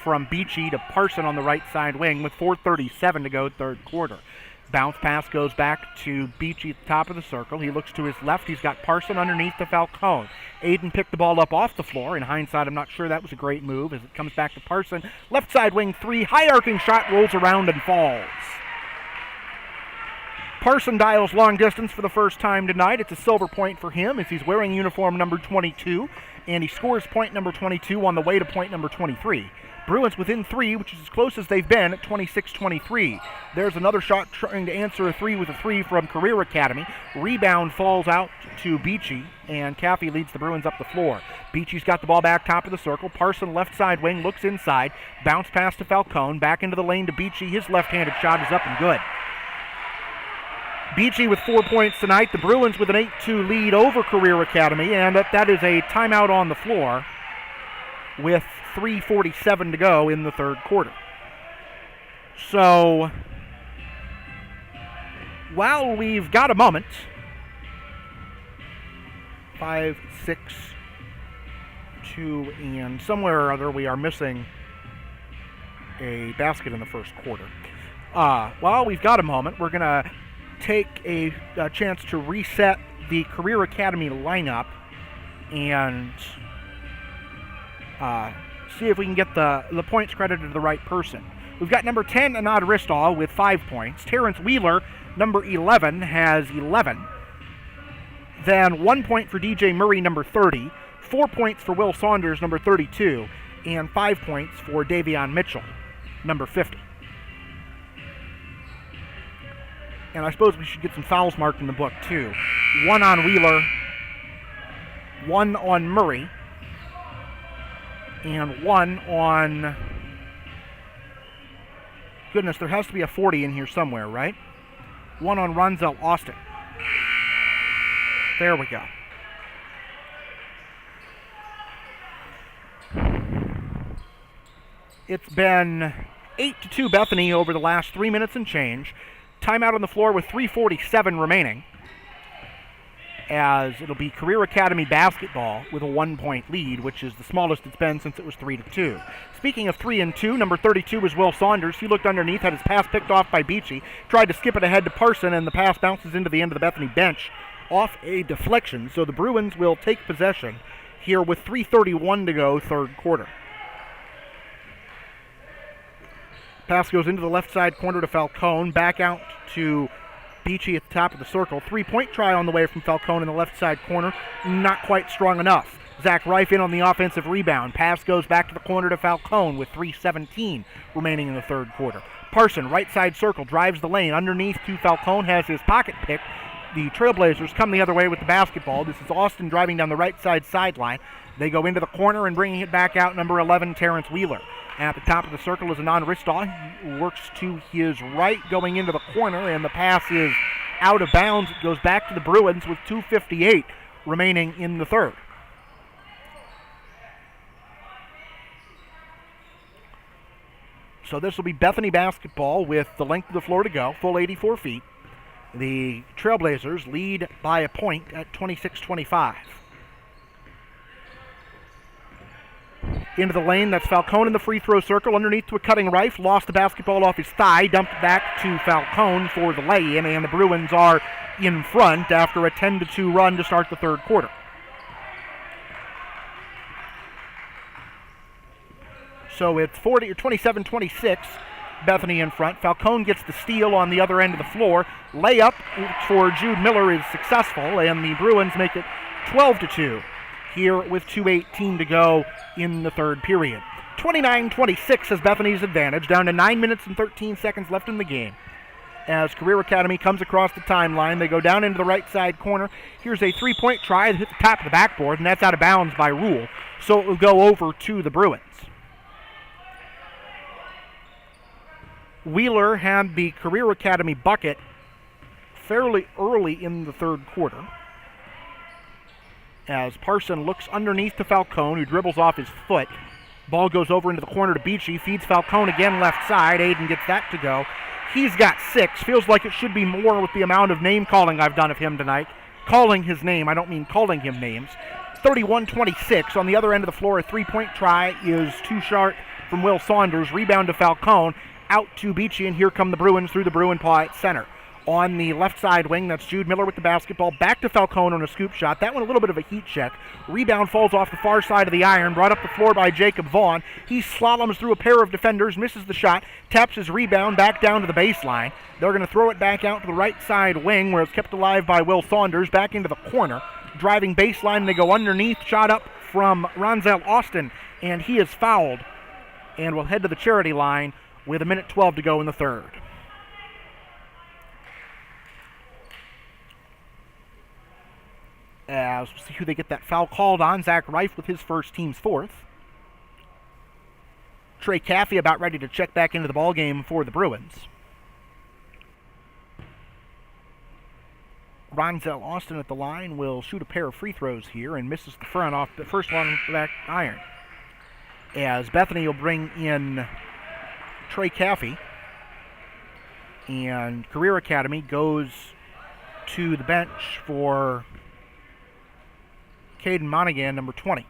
from Beachy to Parson on the right side wing with 4:37 to go third quarter. Bounce pass goes back to Beachy at the top of the circle. He looks to his left. He's got Parson underneath to Falcone. Aiden picked the ball up off the floor. In hindsight, I'm not sure that was a great move as it comes back to Parson. Left side wing three. High arcing shot rolls around and falls. Parson dials long distance for the first time tonight. It's a silver point for him as he's wearing uniform number 22, and he scores point number 22 on the way to point number 23. Bruins within 3, which is as close as they've been at 26-23. There's another shot trying to answer a 3 with a 3 from Career Academy. Rebound falls out to Beachy, and Caffey leads the Bruins up the floor. Beachy's got the ball back top of the circle. Parson left side wing looks inside. Bounce pass to Falcone. Back into the lane to Beachy. His left-handed shot is up and good. Beachy with 4 points tonight. The Bruins with an 8-2 lead over Career Academy, and that is a timeout on the floor with 3:47 to go in the third quarter. So, while we've got a moment, 5, 6, 2, and somewhere or other we are missing a basket in the first quarter. While we've got a moment, we're going to take a chance to reset the Career Academy lineup and see if we can get the points credited to the right person. We've got number 10, Anad Ristall, with 5 points. Terrence Wheeler, number 11, has 11. Then 1 point for DJ Murray, number 30. 4 points for Will Saunders, number 32. And 5 points for Davion Mitchell, number 50. And I suppose we should get some fouls marked in the book, too. 1 on Wheeler, 1 on Murray, and 1 on... Goodness, there has to be a 40 in here somewhere, right? 1 on Ronzel Austin. There we go. It's been 8-2 Bethany over the last 3 minutes and change. Timeout on the floor with 3:47 remaining. as it'll be Career Academy basketball with a 1-point lead, which is the smallest it's been since it was 3-2. Speaking of 3-2, number 32 is Will Saunders. He looked underneath, had his pass picked off by Beachy, tried to skip it ahead to Parson, and the pass bounces into the end of the Bethany bench off a deflection. So the Bruins will take possession here with 3:31 to go, third quarter. Pass goes into the left side corner to Falcone, back out to Beachy at the top of the circle. 3-point try on the way from Falcone in the left side corner. Not quite strong enough. Zach Reif in on the offensive rebound. Pass goes back to the corner to Falcone with 3:17 remaining in the third quarter. Parson, right side circle, drives the lane. Underneath to Falcone, has his pocket picked. The Trailblazers come the other way with the basketball. This is Austin driving down the right side sideline. They go into the corner and bringing it back out, number 11, Terrence Wheeler. At the top of the circle is Anand Ristaw. He works to his right going into the corner, and the pass is out of bounds. It goes back to the Bruins with 2:58 remaining in the third. So this will be Bethany basketball with the length of the floor to go, full 84 feet. The Trailblazers lead by a point at 26-25. Into the lane, that's Falcone in the free throw circle, underneath to a cutting Reif, lost the basketball off his thigh, dumped it back to Falcone for the lay-in, and the Bruins are in front after a 10-2 run to start the third quarter. So it's 27-26, Bethany in front. Falcone gets the steal on the other end of the floor. Layup for Jude Miller is successful, and the Bruins make it 12-2. Here with 2:18 to go in the third period. 29-26 has Bethany's advantage, down to 9 minutes and 13 seconds left in the game. As Career Academy comes across the timeline, they go down into the right side corner. Here's a 3-point try that hit the top of the backboard, and that's out of bounds by rule. So it will go over to the Bruins. Wheeler had the Career Academy bucket fairly early in the third quarter, as Parson looks underneath to Falcone, who dribbles off his foot. Ball goes over into the corner to Beachy, feeds Falcone again left side. Aiden gets that to go. He's got 6. Feels like it should be more with the amount of name calling I've done of him tonight. Calling his name, I don't mean calling him names. 31-26. On the other end of the floor, a 3-point try is too short from Will Saunders. Rebound to Falcone, out to Beachy, and here come the Bruins through the Bruin paw at center. On the left side wing, that's Jude Miller with the basketball. Back to Falcone on a scoop shot. That one a little bit of a heat check. Rebound falls off the far side of the iron. Brought up the floor by Jacob Vaughn. He slaloms through a pair of defenders, misses the shot, taps his rebound back down to the baseline. They're going to throw it back out to the right side wing where it's kept alive by Will Saunders. Back into the corner. Driving baseline, they go underneath. Shot up from Ronzel Austin, and he is fouled. And will head to the charity line with 1:12 to go in the third. As we'll see who they get that foul called on. Zach Reif with his first, team's fourth. Trey Caffey about ready to check back into the ballgame for the Bruins. Ronzel Austin at the line will shoot a pair of free throws here and misses the front off the first one off the back iron. As Bethany will bring in Trey Caffey, and Career Academy goes to the bench for Caden Monaghan, number 20.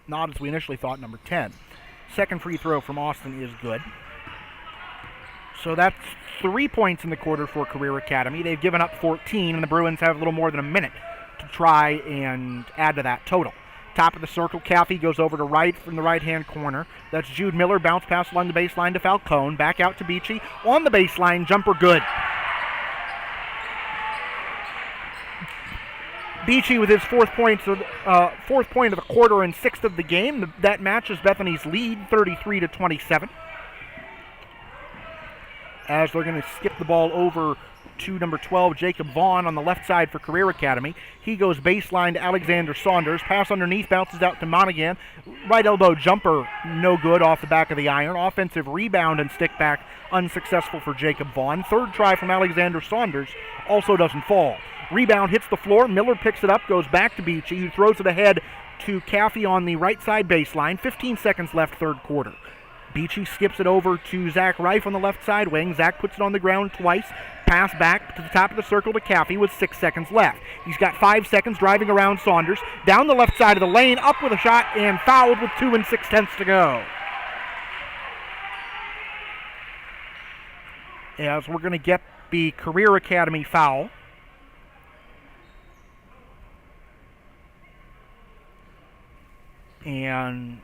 Not as we initially thought, number 10. Second free throw from Austin is good. So that's 3 points in the quarter for Career Academy. They've given up 14, and the Bruins have a little more than a minute to try and add to that total. Top of the circle, Caffey goes over to right from the right-hand corner. That's Jude Miller, bounce pass along the baseline to Falcone. Back out to Beachy. On the baseline, jumper good. Beachy with his fourth point of the quarter and 6th of the game. That matches Bethany's lead, 33-27. As they're going to skip the ball over to number 12, Jacob Vaughn on the left side for Career Academy. He goes baseline to Alexander Saunders. Pass underneath, bounces out to Monaghan. Right elbow jumper, no good off the back of the iron. Offensive rebound and stick back, unsuccessful for Jacob Vaughn. Third try from Alexander Saunders, also doesn't fall. Rebound hits the floor. Miller picks it up, goes back to Beachy, who throws it ahead to Caffey on the right side baseline. 15 seconds left, third quarter. Beachy skips it over to Zach Reif on the left side wing. Zach puts it on the ground twice. Pass back to the top of the circle to Caffey with 6 seconds left. He's got 5 seconds driving around Saunders. Down the left side of the lane, up with a shot, and fouled with 2 6/10 to go. As we're going to get the Career Academy foul. And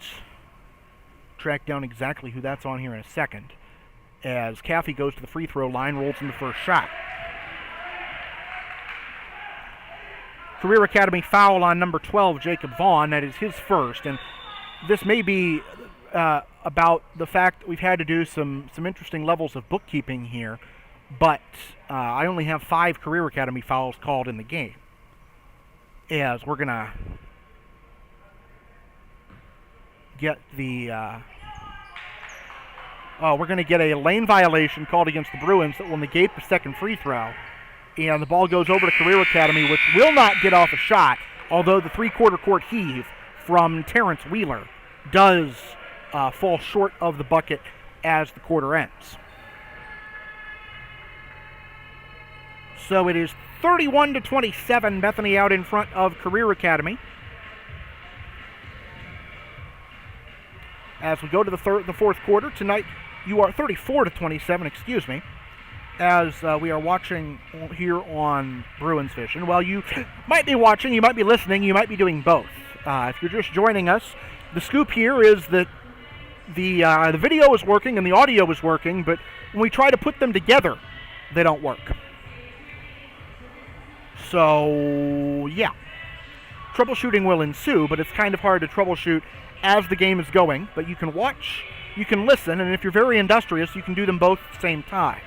track down exactly who that's on here in a second. As Caffey goes to the free throw line, rolls in the first shot. Career Academy foul on number 12, Jacob Vaughn. That is his first. And this may be about the fact that we've had to do some interesting levels of bookkeeping here. But I only have 5 Career Academy fouls called in the game. As we're going to get the... we're going to get a lane violation called against the Bruins that will negate the second free throw. And the ball goes over to Career Academy, which will not get off a shot, although the three-quarter court heave from Terrence Wheeler does fall short of the bucket as the quarter ends. So it is 31-27, Bethany out in front of Career Academy. As we go to the fourth quarter tonight, you are 34-27, excuse me, as we are watching here on Bruins Vision. Well, you might be watching, you might be listening, you might be doing both. If you're just joining us, the scoop here is that the video is working and the audio is working, but when we try to put them together, they don't work. So, yeah. Troubleshooting will ensue, but it's kind of hard to troubleshoot as the game is going. But you can watch, you can listen, and if you're very industrious, you can do them both at the same time.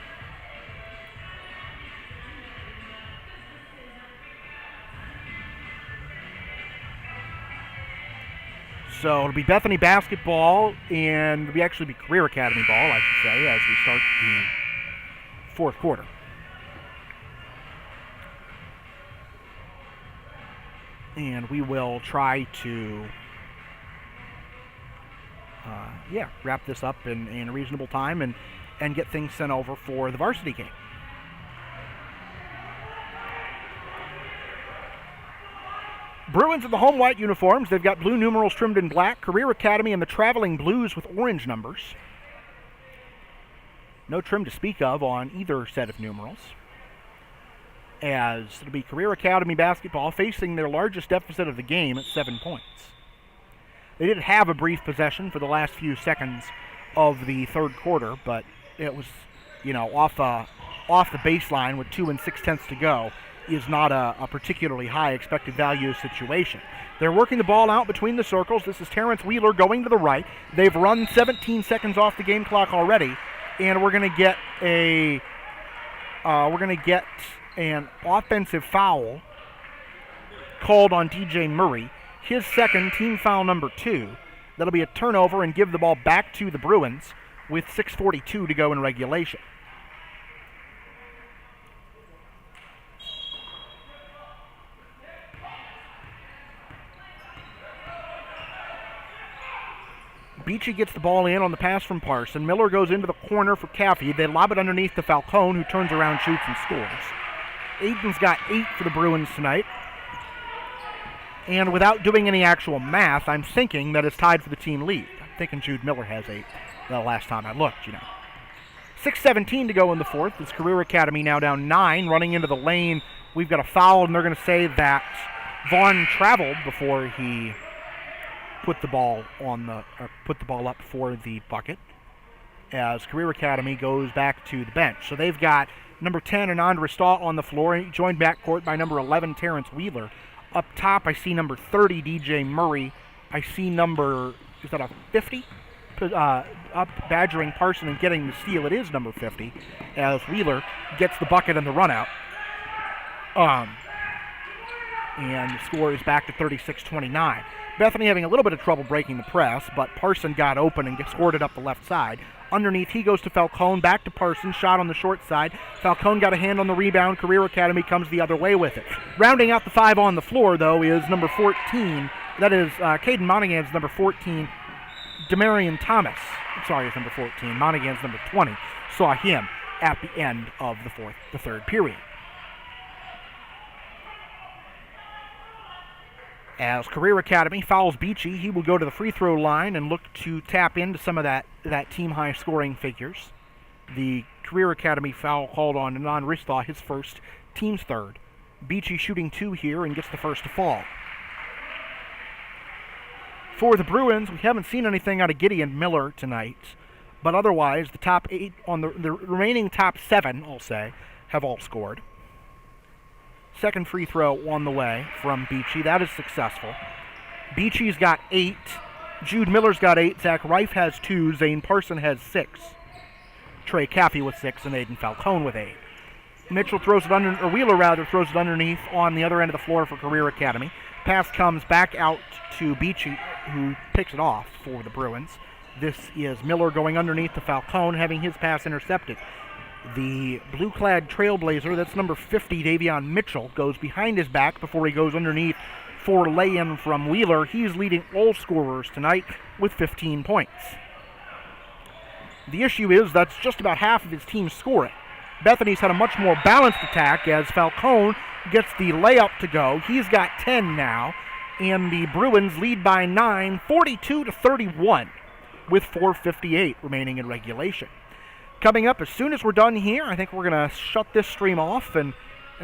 So it'll be Bethany basketball, and it'll actually be Career Academy ball, I should say, as we start the fourth quarter. And we will try to, wrap this up in a reasonable time and get things sent over for the varsity game. Bruins in the home white uniforms. They've got blue numerals trimmed in black. Career Academy in the traveling blues with orange numbers. No trim to speak of on either set of numerals. As it'll be Career Academy basketball facing their largest deficit of the game at 7 points. They did have a brief possession for the last few seconds of the third quarter, but it was, off the baseline with 2 6/10 to go is not a particularly high expected value situation. They're working the ball out between the circles. This is Terrence Wheeler going to the right. They've run 17 seconds off the game clock already, and we're going to get an offensive foul called on DJ Murray. His second, team foul number 2. That'll be a turnover and give the ball back to the Bruins with 6:42 to go in regulation. Beachy gets the ball in on the pass from Parson. Miller goes into the corner for Caffey. They lob it underneath to Falcone, who turns around, shoots, and scores. Aiden's got 8 for the Bruins tonight. And without doing any actual math, I'm thinking that it's tied for the team lead. I'm thinking Jude Miller has 8 the last time I looked, 6:17 to go in the fourth. It's Career Academy now down 9, running into the lane. We've got a foul, and they're going to say that Vaughn traveled before he put the ball up for the bucket, as Career Academy goes back to the bench. So they've got number 10, Anandra Stahl, on the floor, joined backcourt by number 11, Terrence Wheeler. Up top, I see number 30, DJ Murray. I see number, is that a 50? Up badgering Parson and getting the steal. It is number 50, as Wheeler gets the bucket and the run out. And the score is back to 36-29. Bethany having a little bit of trouble breaking the press, but Parson got open and scored it up the left side. Underneath, he goes to Falcone, back to Parson, shot on the short side. Falcone got a hand on the rebound. Career Academy comes the other way with it. Rounding out the 5 on the floor, though, is number 14. That is Caden Monahan's number 14, Demarion Thomas, sorry, is number 14. Monaghan's number 20. Saw him at the end of the third period. As Career Academy fouls Beachy, he will go to the free throw line and look to tap into some of that team-high scoring figures. The Career Academy foul called on Anand Risthaw, his first, team's third. Beachy shooting 2 here and gets the first to fall. For the Bruins, we haven't seen anything out of Gideon Miller tonight, but otherwise the top 8 on the remaining top 7, I'll say, have all scored. Second free throw on the way from Beachy. That is successful. Beachy's got 8. Jude Miller's got 8. Zach Reif has 2. Zane Parson has 6. Trey Caffey with 6 and Aiden Falcone with 8. Mitchell throws it Wheeler throws it underneath on the other end of the floor for Career Academy. Pass comes back out to Beachy, who picks it off for the Bruins. This is Miller going underneath to Falcone, having his pass intercepted. The blue-clad Trailblazer, that's number 50, Davion Mitchell, goes behind his back before he goes underneath for lay-in from Wheeler. He's leading all scorers tonight with 15 points. The issue is that's just about half of his team scoring. Bethany's had a much more balanced attack as Falcone gets the layup to go. He's got 10 now, and the Bruins lead by 9, 42-31, with 4:58 remaining in regulation. Coming up, as soon as we're done here, I think we're going to shut this stream off and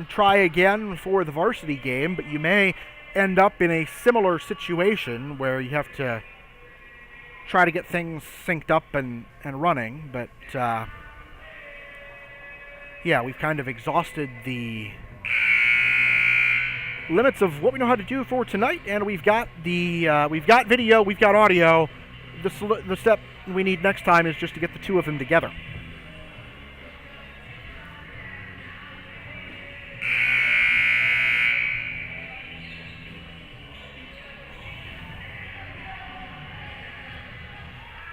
try again for the varsity game, but you may end up in a similar situation where you have to try to get things synced up and running, but yeah, we've kind of exhausted the limits of what we know how to do for tonight, and we've got video, we've got audio. The step we need next time is just to get the two of them together.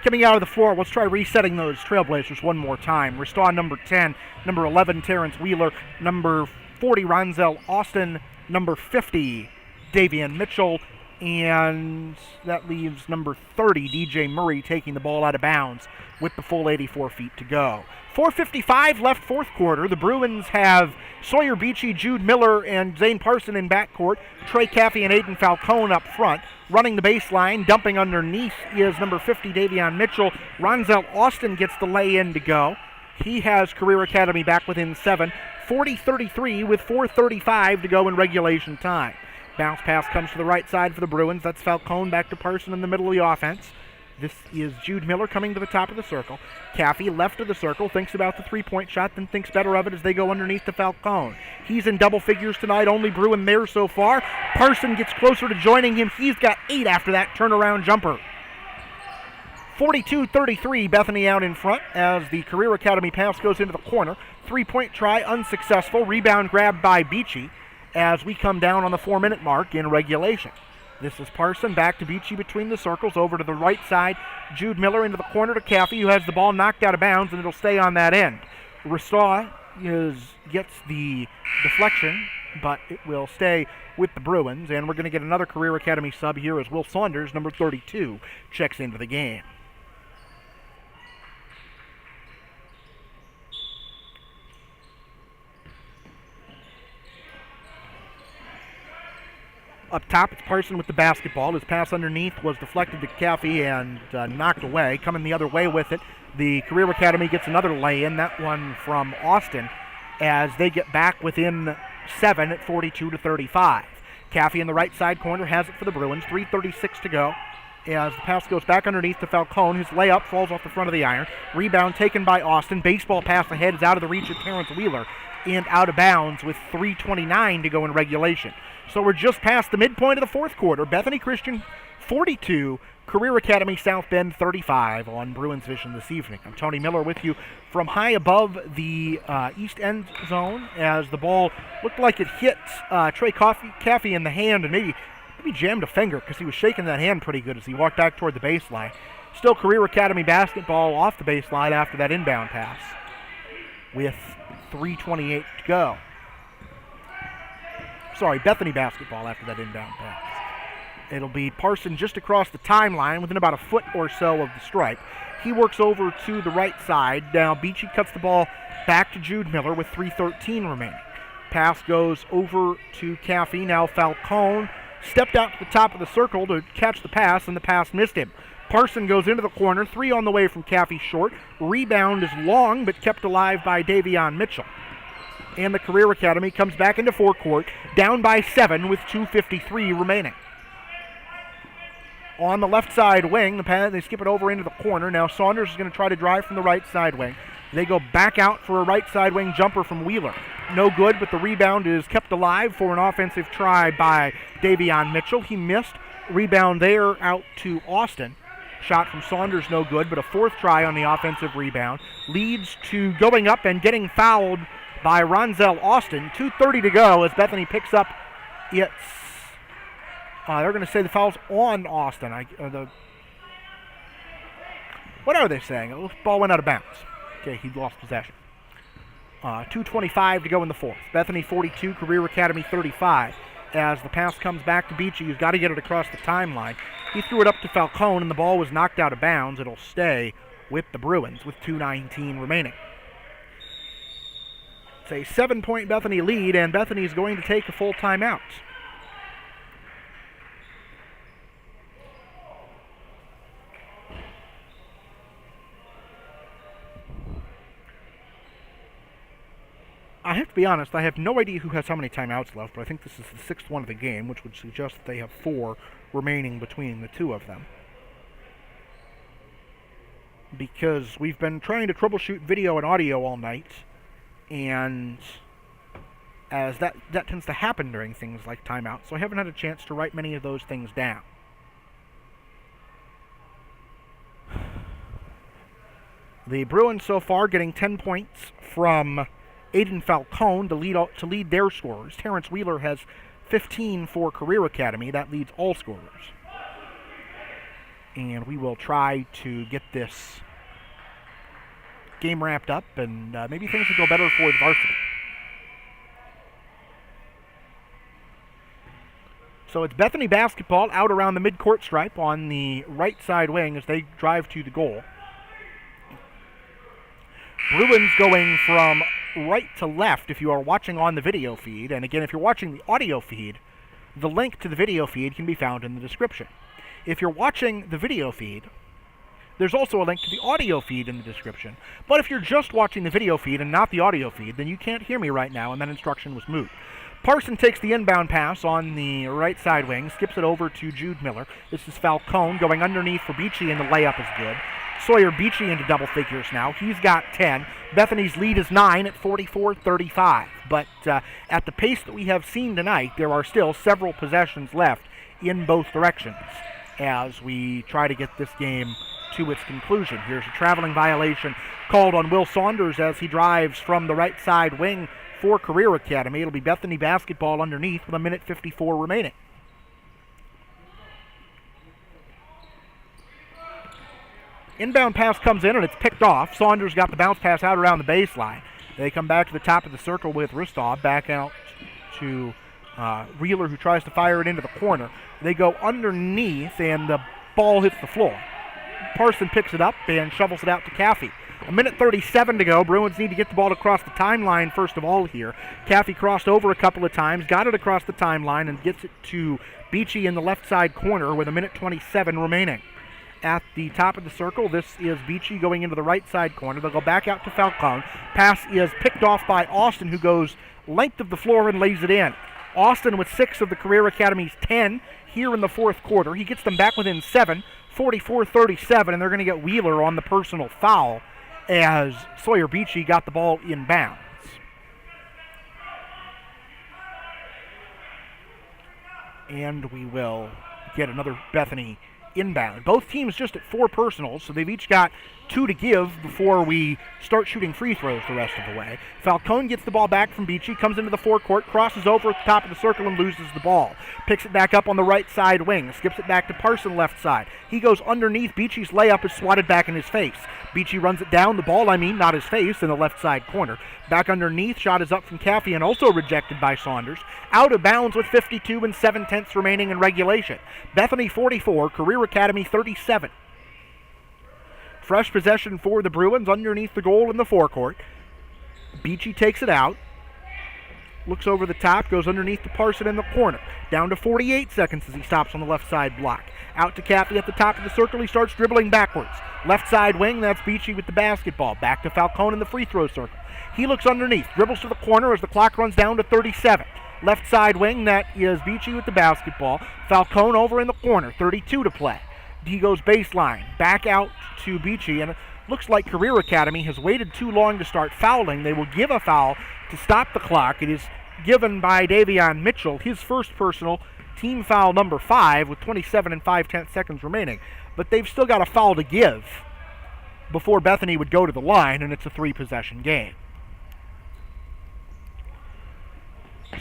Coming out of the floor, let's try resetting those Trailblazers one more time. Restore number 10, number 11, Terrence Wheeler, number 40, Ronzel Austin, number 50, Davion Mitchell, and that leaves number 30, DJ Murray, taking the ball out of bounds with the full 84 feet to go. 4:55 left fourth quarter. The Bruins have Sawyer Beachy, Jude Miller, and Zane Parson in backcourt. Trey Caffey and Aiden Falcone up front. Running the baseline, dumping underneath is number 50, Davion Mitchell. Ronzel Austin gets the lay-in to go. He has Career Academy back within 7. 40-33 with 4:35 to go in regulation time. Bounce pass comes to the right side for the Bruins. That's Falcone back to Parson in the middle of the offense. This is Jude Miller coming to the top of the circle. Caffey left of the circle, thinks about the three-point shot, then thinks better of it as they go underneath to Falcone. He's in double figures tonight, only Bruin there so far. Parson gets closer to joining him. He's got 8 after that turnaround jumper. 42-33, Bethany out in front as the Career Academy pass goes into the corner. Three-point try unsuccessful. Rebound grabbed by Beachy as we come down on the 4-minute mark in regulation. This is Parson back to Beachy between the circles, over to the right side. Jude Miller into the corner to Caffey, who has the ball knocked out of bounds, and it'll stay on that end. Restore gets the deflection, but it will stay with the Bruins, and we're going to get another Career Academy sub here as Will Saunders, number 32, checks into the game. Up top, it's Parson with the basketball. His pass underneath was deflected to Caffey and knocked away. Coming the other way with it, the Career Academy gets another lay-in, that one from Austin, as they get back within 7 at 42-35. Caffey in the right side corner has it for the Bruins. 3:36 to go as the pass goes back underneath to Falcone. His layup falls off the front of the iron. Rebound taken by Austin. Baseball pass ahead is out of the reach of Terrence Wheeler and out of bounds with 3:29 to go in regulation. So we're just past the midpoint of the fourth quarter. Bethany Christian 42, Career Academy South Bend 35 on Bruins Vision this evening. I'm Tony Miller with you from high above the east end zone as the ball looked like it hit Trey Caffey in the hand and maybe jammed a finger because he was shaking that hand pretty good as he walked back toward the baseline. Still Career Academy basketball off the baseline after that inbound pass with 3:28 to go. Sorry, Bethany basketball after that inbound pass. It'll be Parson just across the timeline within about a foot or so of the stripe. He works over to the right side. Now Beachy cuts the ball back to Jude Miller with 3:13 remaining. Pass goes over to Caffey. Now Falcone stepped out to the top of the circle to catch the pass, and the pass missed him. Parson goes into the corner, 3 on the way from Caffey short. Rebound is long, but kept alive by Davion Mitchell. And the Career Academy comes back into forecourt, down by 7 with 2:53 remaining. On the left side wing, they skip it over into the corner. Now Saunders is going to try to drive from the right side wing. They go back out for a right side wing jumper from Wheeler. No good, but the rebound is kept alive for an offensive try by Davion Mitchell. He missed. Rebound there out to Austin. Shot from Saunders no good, but a 4th try on the offensive rebound. Leads to going up and getting fouled by Ronzel Austin. 2:30 to go as Bethany picks up its... they're going to say the foul's on Austin. What are they saying? The ball went out of bounds. Okay, he lost possession. 2:25 to go in the 4th. Bethany 42, Career Academy 35. As the pass comes back to Beachy, who's got to get it across the timeline. He threw it up to Falcone, and the ball was knocked out of bounds. It'll stay with the Bruins with 2:19 remaining. It's a 7-point Bethany lead, and Bethany is going to take a full timeout. I have to be honest, I have no idea who has how many timeouts left, but I think this is the 6th one of the game, which would suggest that they have 4 remaining between the two of them. Because we've been trying to troubleshoot video and audio all night, and as that tends to happen during things like timeouts, so I haven't had a chance to write many of those things down. The Bruins so far getting 10 points from Aiden Falcone to lead their scorers. Terrence Wheeler has 15 for Career Academy. That leads all scorers. And we will try to get this game wrapped up, and maybe things will go better for the varsity. So it's Bethany basketball out around the midcourt stripe on the right side wing as they drive to the goal. Bruins going from right to left if you are watching on the video feed. And again, if you're watching the audio feed, the link to the video feed can be found in the description. If you're watching the video feed, there's also a link to the audio feed in the description. But if you're just watching the video feed and not the audio feed, then you can't hear me right now, and that instruction was moot. Parson takes the inbound pass on the right side wing, skips it over to Jude Miller. This is Falcone going underneath for Beachy, and the layup is good. Sawyer Beachy into double figures now. He's got 10. Bethany's lead is 9 at 44-35. But at the pace that we have seen tonight, there are still several possessions left in both directions as we try to get this game to its conclusion. Here's a traveling violation called on Will Saunders as he drives from the right side wing for Career Academy. It'll be Bethany basketball underneath with 1:54 remaining. Inbound pass comes in and it's picked off. Saunders got the bounce pass out around the baseline. They come back to the top of the circle with Rustov, back out to Wheeler, who tries to fire it into the corner. They go underneath and the ball hits the floor. Parson picks it up and shovels it out to Caffey. 1:37 to go. Bruins need to get the ball across the timeline first of all here. Caffey crossed over a couple of times, got it across the timeline, and gets it to Beachy in the left side corner with 1:27 remaining. At the top of the circle, this is Beachy going into the right side corner. They'll go back out to Falcone. Pass is picked off by Austin, who goes length of the floor and lays it in. Austin with 6 of the Career Academy's 10 here in the fourth quarter. He gets them back within 7, 44-37, and they're going to get Wheeler on the personal foul as Sawyer Beachy got the ball in bounds. And we will get another Bethany inbound. Both teams just at 4 personals, so they've each got 2 to give before we start shooting free throws the rest of the way. Falcone gets the ball back from Beachy, comes into the forecourt, crosses over at the top of the circle and loses the ball. Picks it back up on the right side wing, skips it back to Parson left side. He goes underneath. Beachy's layup is swatted back in his face. Beachy runs it down, the ball, not his face, in the left side corner. Back underneath, shot is up from Caffey and also rejected by Saunders. Out of bounds with 52 and 7/10 remaining in regulation. Bethany 44, Career Academy 37. Fresh possession for the Bruins underneath the goal in the forecourt. Beachy takes it out. Looks over the top, goes underneath to Parson in the corner. Down to 48 seconds as he stops on the left side block. Out to Caffey at the top of the circle. He starts dribbling backwards. Left side wing, that's Beachy with the basketball. Back to Falcone in the free throw circle. He looks underneath, dribbles to the corner as the clock runs down to 37. Left side wing, that is Beachy with the basketball. Falcone over in the corner, 32 to play. He goes baseline, back out to Beachy, and it looks like Career Academy has waited too long to start fouling. They will give a foul to stop the clock. It is given by Davion Mitchell, his first personal, team foul number 5 with 27 and 5/10 seconds remaining. But they've still got a foul to give before Bethany would go to the line, and it's a 3-possession game.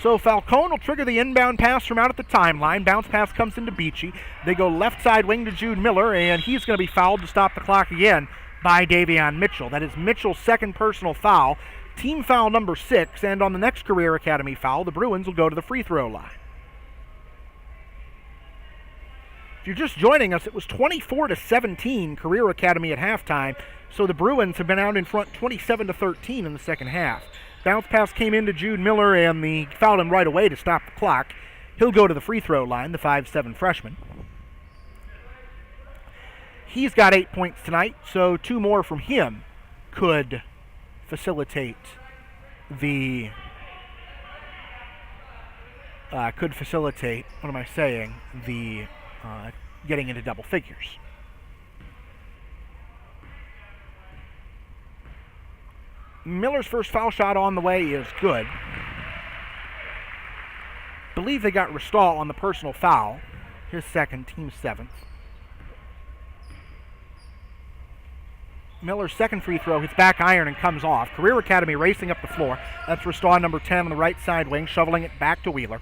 So Falcone will trigger the inbound pass from out at the timeline. Bounce pass comes into Beachy. They go left side wing to Jude Miller, and he's going to be fouled to stop the clock again by Davion Mitchell. That is Mitchell's second personal foul, team foul number 6, and on the next Career Academy foul, the Bruins will go to the free throw line. If you're just joining us, it was 24-17 Career Academy at halftime, so the Bruins have been out in front 27-13 in the second half. Bounce pass came into Jude Miller, and they fouled him right away to stop the clock. He'll go to the free throw line, the 5'7" freshman. He's got 8 points tonight, so 2 more from him could facilitate the getting into double figures. Miller's first foul shot on the way is good. Believe they got Restall on the personal foul, his second, team 7th. Miller's second free throw hits back iron and comes off. Career Academy racing up the floor. That's Restall, number 10 on the right side wing, shoveling it back to Wheeler.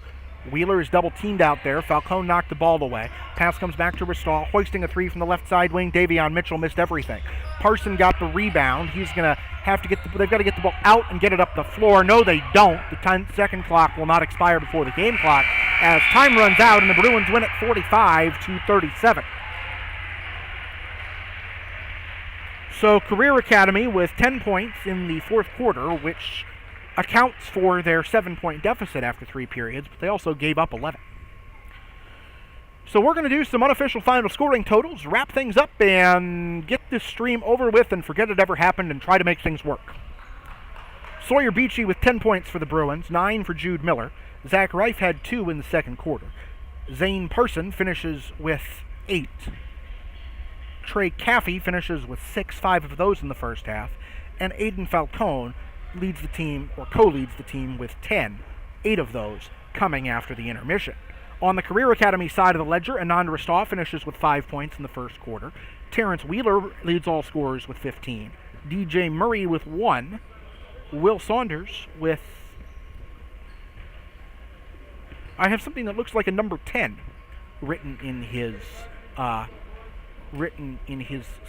Wheeler is double teamed out there. Falcone knocked the ball away. Pass comes back to Restall, hoisting a 3 from the left side wing. Davion Mitchell missed everything. Parson got the rebound. He's going to have to they've got to get the ball out and get it up the floor. No, they don't. The 10-second clock will not expire before the game clock as time runs out, and the Bruins win at 45-37. So Career Academy with 10 points in the fourth quarter, which accounts for their 7-point deficit after 3 periods, but they also gave up 11. So we're going to do some unofficial final scoring totals, wrap things up, and get this stream over with and forget it ever happened and try to make things work. Sawyer Beachy with 10 points for the Bruins, 9 for Jude Miller. Zach Reif had 2 in the second quarter. Zane Parson finishes with 8. Trey Caffey finishes with 6, 5 of those in the first half. And Aiden Falcone leads the team, or co-leads the team, with 10, 8 of those coming after the intermission. On the Career Academy side of the ledger, Anand Restall finishes with 5 points in the first quarter. Terrence Wheeler leads all scorers with 15. DJ Murray with 1. Will Saunders with... I have something that looks like a number 10 written in his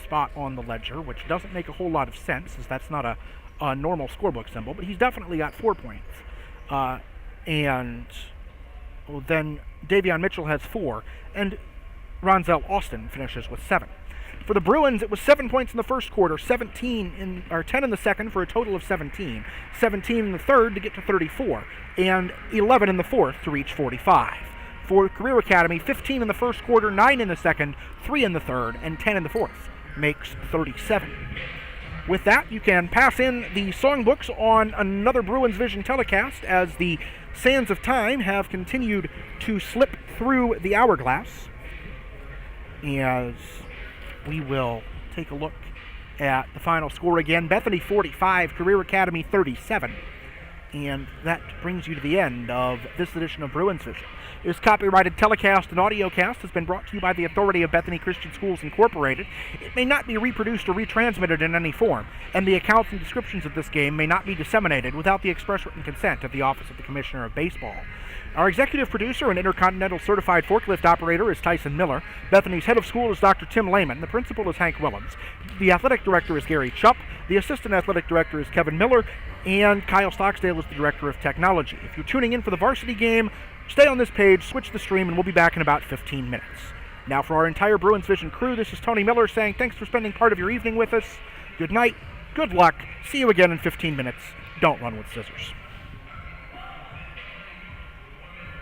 spot on the ledger, which doesn't make a whole lot of sense, as that's not a normal scorebook symbol, but he's definitely got 4 points. Then Davion Mitchell has 4, and Ronzel Austin finishes with 7. For the Bruins, it was 7 points in the first quarter, 10 in the second for a total of 17, 17 in the third to get to 34, and 11 in the fourth to reach 45. For Career Academy, 15 in the first quarter, 9 in the second, 3 in the third, and 10 in the fourth makes 37. With that, you can pass in the songbooks on another Bruins Vision telecast as the sands of time have continued to slip through the hourglass. As we will take a look at the final score again. Bethany 45, Career Academy 37. And that brings you to the end of this edition of Bruins Vision. This copyrighted telecast and audiocast has been brought to you by the authority of Bethany Christian Schools Incorporated. It may not be reproduced or retransmitted in any form, and the accounts and descriptions of this game may not be disseminated without the express written consent of the Office of the Commissioner of Baseball. Our executive producer and Intercontinental Certified Forklift Operator is Tyson Miller. Bethany's head of school is Dr. Tim Lehman. The principal is Hank Willems. The athletic director is Gary Chupp. The assistant athletic director is Kevin Miller. And Kyle Stocksdale is the director of technology. If you're tuning in for the varsity game, stay on this page, switch the stream, and we'll be back in about 15 minutes. Now for our entire Bruins Vision crew, this is Tony Miller saying thanks for spending part of your evening with us. Good night, good luck, see you again in 15 minutes. Don't run with scissors.